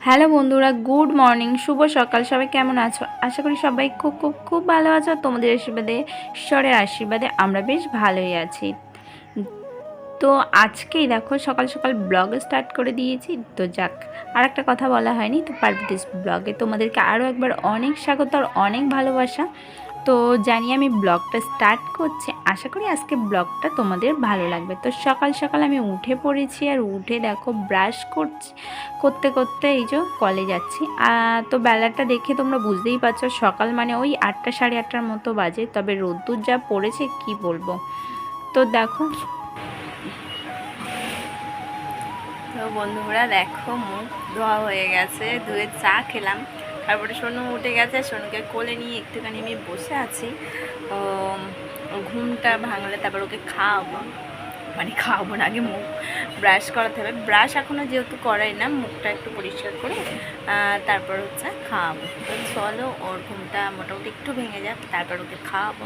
Hello বন্ধুরা, good morning, শুভ সকাল। সবাই কেমন আছো? আশা করি সবাই খুব খুব খুব ভালো আছো। তোমাদের আশীর্বাদে, ঈশ্বরের আশীর্বাদে আমরা বেশ ভালোই আছি। তো আজকেই দেখো সকাল সকাল ব্লগ স্টার্ট করে দিয়েছি। তো যাক, আর একটা কথা বলা হয়নি, তো পারবিতিস ব্লগে তোমাদেরকে আরও একবার অনেক স্বাগত আর অনেক ভালোবাসা। তো জানি আমি ব্লগটা স্টার্ট করছি, আশা করি আজকে ব্লগটা তোমাদের ভালো লাগবে। তো সকাল সকাল আমি উঠে পড়েছি, আর উঠে দেখো ব্রাশ করতে করতে এই যে কলে যাচ্ছি। তো বেলাটা দেখে তোমরা বুঝতেই পারছো, সকাল মানে ওই 8টা সাড়ে 8টার মতো বাজে। তবে রোদ্দুর যা পড়েছে কি বলবো। তো দেখো, তো বন্ধুরা দেখো মুখ ধোয়া হয়ে গেছে, ধুয়ে চা খেলাম। তারপরে সোনু উঠে গেছে, সোনুকে কোলে নিয়ে একটুখানি আমি বসে আছি। ওর ঘুমটা ভাঙলে তারপর ওকে খাওয়াবো, মানে খাওয়াবো না, আগে মুখ ব্রাশ করাতে হবে। ব্রাশ এখনও যেহেতু করাই না, মুখটা একটু পরিষ্কার করে তারপর হচ্ছে খাওয়াবো। তো চলো, ওর ঘুমটা মোটামুটি একটু ভেঙে যাক, তারপর ওকে খাওয়াবো।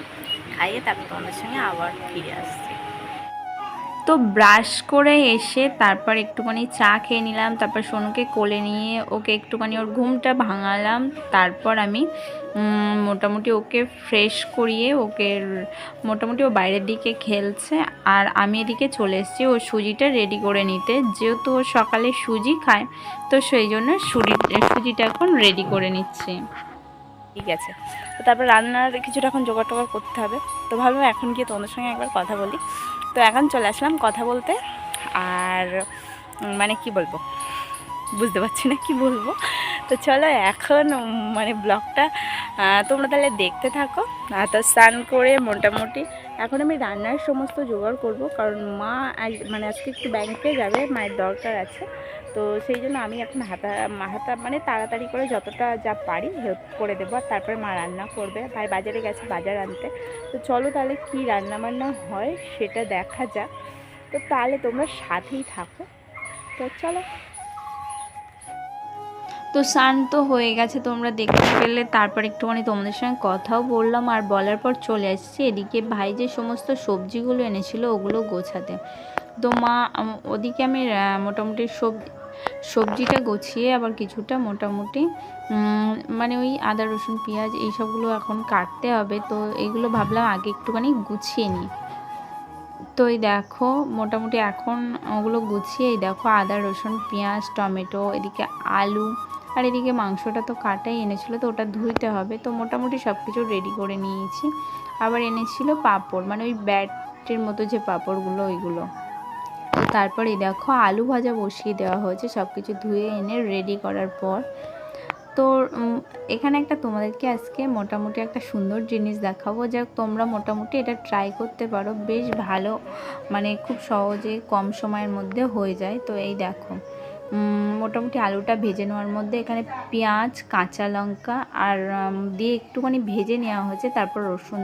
খাইয়ে তারপর তোমাদের সঙ্গে আবার ফিরে আসছি। তো ব্রাশ করে এসে তারপর একটুখানি চা খেয়ে নিলাম, তারপর সোনুকে কোলে নিয়ে ওকে একটুখানি ওর ঘুমটা ভাঙালাম। তারপর আমি মোটামুটি ওকে ফ্রেশ করিয়ে ওকে মোটামুটি ও বাইরের দিকে খেলছে, আর আমি এদিকে চলে এসেছি ও সুজিটা রেডি করে নিতে। যেহেতু ও সকালে সুজি খায়, তো সেই জন্য সুজিটা এখন রেডি করে নিচ্ছি। ঠিক আছে, তো তারপর রান্নার কিছুটা এখন জোগাড় টোগাড় করতে হবে। তো ভাবলাম এখন গিয়ে তোমাদের সঙ্গে একবার কথা বলি। তো এখন চলে আসলাম কথা বলতে। আর মানে কি বলবো, বুঝতে পারছি না কি বলবো। তো চলো এখন মানে ব্লগটা তোমরা তাহলে দেখতে থাকো। তো স্নান করে মোটামুটি এখন আমি রান্নার সমস্ত জোগাড় করব, কারণ মা মানে আজকে একটু ব্যাংকে যাবে, মায়ের দরকার আছে। তো সেই জন্য আমি এখন হাতা মানে তাড়াতাড়ি করে যতটা যা পারি হেল্প করে দেবো। আর তারপরে মা রান্না করবে, ভাই বাজারে গেছে বাজার আনতে। তো চলো তাহলে কি রান্না বান্না হয় সেটা দেখা যাক। তো তাহলে তোমরা সাথেই থাকো। তো চলো। তো স্নান তো হয়ে গেছে, তোমরা দেখতে পেলে। তারপর একটুখানি তোমাদের সঙ্গে কথাও বললাম, আর বলার পর চলে আসছি এদিকে ভাই যে সমস্ত সবজিগুলো এনেছিল ওগুলো গোছাতে। তো মা ওদিকে আমি মোটামুটি সবজিটা গুছিয়ে আবার কিছুটা মোটামুটি মানে ওই আদা রসুন পেঁয়াজ এইসবগুলো এখন কাটতে হবে। তো এইগুলো ভাবলাম আগে একটুখানি গুছিয়ে নিই। তো এই দেখো মোটামুটি এখন ওগুলো গুছিয়ে এই দেখো আদা রসুন পেঁয়াজ টমেটো, এদিকে আলু, আর এদিকে মাংসটা তো কাটাই এনেছিল, তো ওটা ধুইতে হবে। তো মোটামুটি সব কিছু রেডি করে নিয়েছি। আবার এনেছিল পাঁপড়, মানে ওই ব্যাটের মতো যে পাঁপড়গুলো ওইগুলো। তারপর এই দেখো আলু ভাজা বসিয়ে দেওয়া হয়েছে সব কিছু ধুয়ে এনে রেডি করার পর। তো এখানে একটা তোমাদেরকে আজকে মোটামুটি একটা সুন্দর জিনিস দেখাবো, যা তোমরা মোটামুটি এটা ট্রাই করতে পারো, বেশ ভালো, মানে খুব সহজে কম সময়ের মধ্যে হয়ে যায়। তো এই দেখো মোটামুটি আলুটা ভেজে নেওয়ার মধ্যে এখানে পেঁয়াজ কাঁচা লঙ্কা আর দিয়ে একটুখানি ভেজে নেওয়া হয়েছে। তারপর রসুন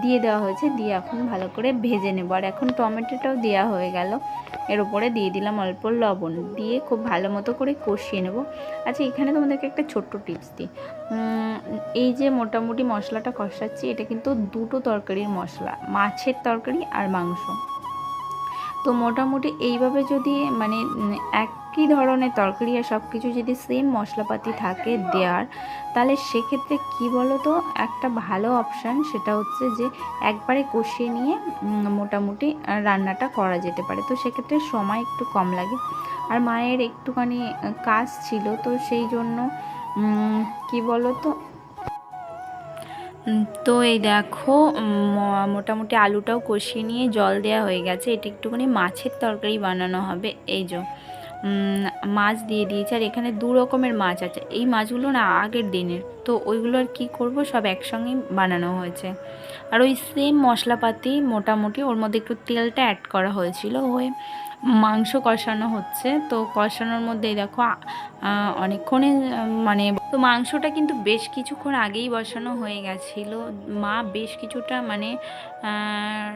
দিয়ে দেওয়া হয়েছে, দিয়ে এখন ভালো করে ভেজে নেবো। আর এখন টমেটোটাও দেওয়া হয়ে গেল, এর উপরে দিয়ে দিলাম অল্প লবণ, দিয়ে খুব ভালো মতো করে কষিয়ে নেব। আচ্ছা, এখানে তোমাদেরকে একটা ছোট্ট টিপস দিই। এই যে মোটামুটি মশলাটা কষাচ্ছি, এটা কিন্তু দুটো তরকারির মশলা, মাছের তরকারি আর মাংস। তো মোটামুটি এইভাবে যদি মানে একই ধরনের তরকারি আর সব কিছু যদি সেম মশলাপাতি থাকে দেওয়ার, তাহলে সেক্ষেত্রে কি বলো তো, একটা ভালো অপশান সেটা হচ্ছে যে একবারে কষিয়ে নিয়ে মোটামুটি রান্নাটা করা যেতে পারে। তো সেক্ষেত্রে সময় একটু কম লাগে। আর মায়ের একটুখানি কাজ ছিল, তো সেই জন্য কি বলো তো। তো এই দেখো মোটামুটি আলুটাও কষিয়ে নিয়ে জল দেওয়া হয়ে গেছে। এটা একটুখানি মাছের তরকারি বানানো হবে। এই যে মাছ দিয়ে দিয়েছে, আর এখানে দু রকমের মাছ আছে। এই মাছগুলো না আগের দিনের, তো ওইগুলো আর কী করবো, সব একসঙ্গেই বানানো হয়েছে। আর ওই সেম মশলাপাতি মোটামুটি ওর মধ্যে একটু তেলটা অ্যাড করা হয়েছিল, হয়ে মাংস কষানো হচ্ছে। তো কষানোর মধ্যেই দেখো অনেকক্ষণে মানে তো মাংসটা কিন্তু বেশ কিছুক্ষণ আগেই বসানো হয়ে গেছিলো। মা বেশ কিছুটা মানে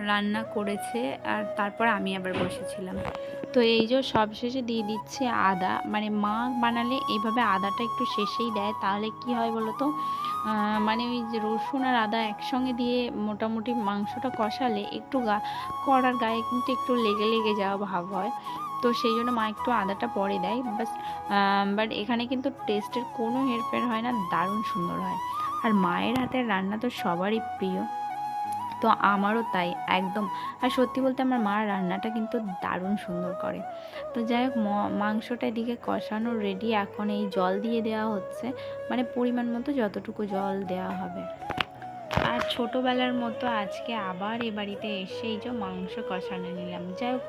রান্না করেছে, আর তারপর আমি আবার বসেছিলাম। তো এই যে সব শেষে দিয়ে দিচ্ছে আদা, মানে মা বানালে এইভাবে আদাটা একটু শেষেই দেয়, তাহলে কি হয় বলো তো, মানে ওই যে রসুন আর আদা একসঙ্গে দিয়ে মোটামুটি মাংসটা কষালে একটু কড়ার গায়ে কিন্তু একটু লেগে লেগে যাওয়া ভাব হয়। তো সেই জন্য মা একটু আদাটা পরে দেয় বাট এখানে কিন্তু টেস্টের কোনো হেরফের হয় না, দারুণ সুন্দর হয়। আর মায়ের হাতের রান্না তো সবারই প্রিয়, তো আমারও তাই একদম। আর সত্যি বলতে আমার মার রান্নাটা কিন্তু দারুণ সুন্দর করে। তো যাই হোক, মাংসটা এদিকে কষানো রেডি, এখন এই জল দিয়ে দেওয়া হচ্ছে, মানে পরিমাণ মতো যতটুকু জল দেওয়া হবে। আর ছোটোবেলার মতো আজকে আবার এ বাড়িতে এসে এই যে মাংস কষানো নিলাম। যাই হোক,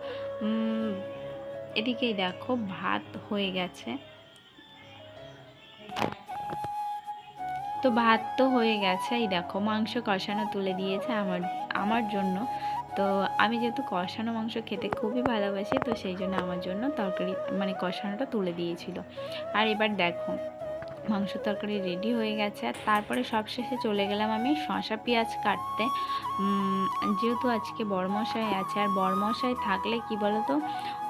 এদিকেই দেখো ভাত হয়ে গেছে। তো ভাত তো হয়ে গেছে, এই দেখো মাংস কষানো তুলে দিয়েছে আমার জন্য। তো আমি যেহেতু কষানো মাংস খেতে খুবই ভালোবাসি, তো সেই জন্য আমার জন্য তরকারি মানে কষানোটা তুলে দিয়েছিল। আর এবার দেখো মাংস তরকারি রেডি হয়ে গেছে। আর তারপরে সবশেষে চলে গেলাম আমি শসা পেঁয়াজ কাটতে। যেহেতু আজকে বড়মশাই আছে, আর বড়মশাই থাকলে কি বলতো,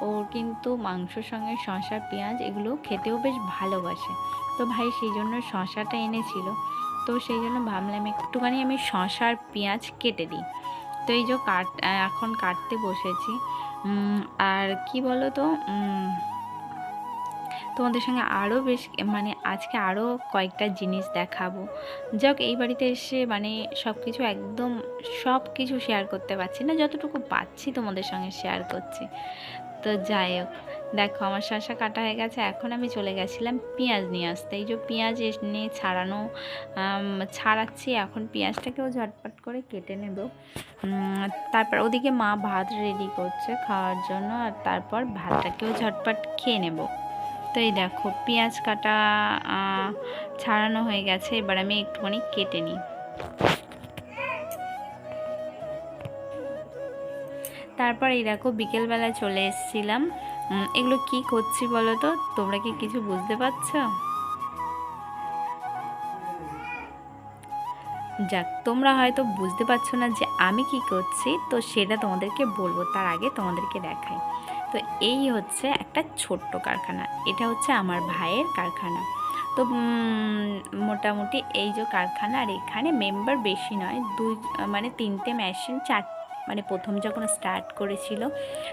ওর কিন্তু মাংসর সঙ্গে শসা পেঁয়াজ এগুলো খেতেও বেশ ভালোবাসে। তো ভাই সেই জন্য শসাটা এনেছিল, তো সেই জন্য ভাবলাম একটুখানি আমি শসা আর পেঁয়াজ কেটে দিই। তো এই যে এখন কাটতে বসেছি। আর কি বলো তো, তোমাদের সঙ্গে আরও বেশ মানে আজকে আরও কয়েকটা জিনিস দেখাবো। যাক, এই বাড়িতে এসে মানে সব কিছু একদম সব কিছু শেয়ার করতে পারছি না, যতটুকু পাচ্ছি তোমাদের সঙ্গে শেয়ার করছি। তো যাই হোক, দেখো আমার শসা কাটা হয়ে গেছে, এখন আমি চলে গেছিলাম পেঁয়াজ নিয়ে আসতে। এই যে পেঁয়াজ নিয়ে ছাড়াচ্ছি, এখন পেঁয়াজটাকেও ঝটপট করে কেটে নেব। তারপর ওদিকে মা ভাত রেডি করছে খাওয়ার জন্য, আর তারপর ভাতটাকেও ঝটপট খেয়ে নেব। তো এই দেখো পেঁয়াজ কাটা ছাড়ানো হয়ে গেছে, এবার আমি একটুখানি কেটে নিই। তারপর এই দেখো বিকেলবেলায় চলে এসেছিলাম। এগুলো কি করছি বলো তো, তোমরা কি কিছু বুঝতে পারছো? যাক, তোমরা হয়তো বুঝতে পারছো না যে আমি কি করছি, তো সেটা তোমাদেরকে বলবো, তার আগে তোমাদেরকে দেখাই। তো এই হচ্ছে একটা ছোট্ট কারখানা, এটা হচ্ছে আমার ভাইয়ের কারখানা। তো মোটামুটি এই যে কারখানা, আর এখানে মেম্বার বেশি নয়, মানে 3টে মেশিন, মানে প্রথম যখন স্টার্ট করেছিল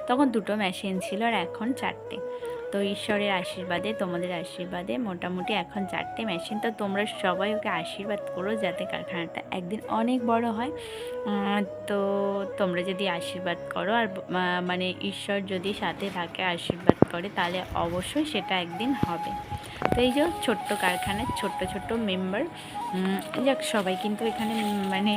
তখন 2টো মেশিন ছিল, আর এখন 4টে। তো ঈশ্বরের আশীর্বাদে, তোমাদের আশীর্বাদে মোটামুটি এখন 4টে মেশিন। তো তোমরা সবাই ওকে আশীর্বাদ করো যাতে কারখানাটা একদিন অনেক বড় হয়। তো তোমরা যদি আশীর্বাদ করো, আর মানে ঈশ্বর যদি সাথে থাকে আশীর্বাদ করে, তাহলে অবশ্যই সেটা একদিন হবে। তো এই যে ছোট্ট কারখানার ছোট্ট ছোট্ট মেম্বার, যাক সবাই কিন্তু এখানে মানে,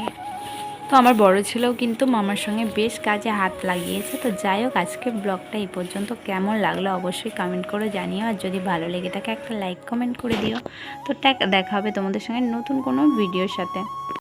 তো আমার বড় ছেলেও কিন্তু মামার সঙ্গে বেশ কাজে হাত লাগিয়েছে। তো যাই হোক, আজকে ব্লগটা এই পর্যন্ত, কেমন লাগলো অবশ্যই কমেন্ট করে জানিও, আর যদি ভালো লেগে থাকে একটা লাইক কমেন্ট করে দিও। তো দেখা হবে তোমাদের সঙ্গে নতুন কোনো ভিডিওর সাথে।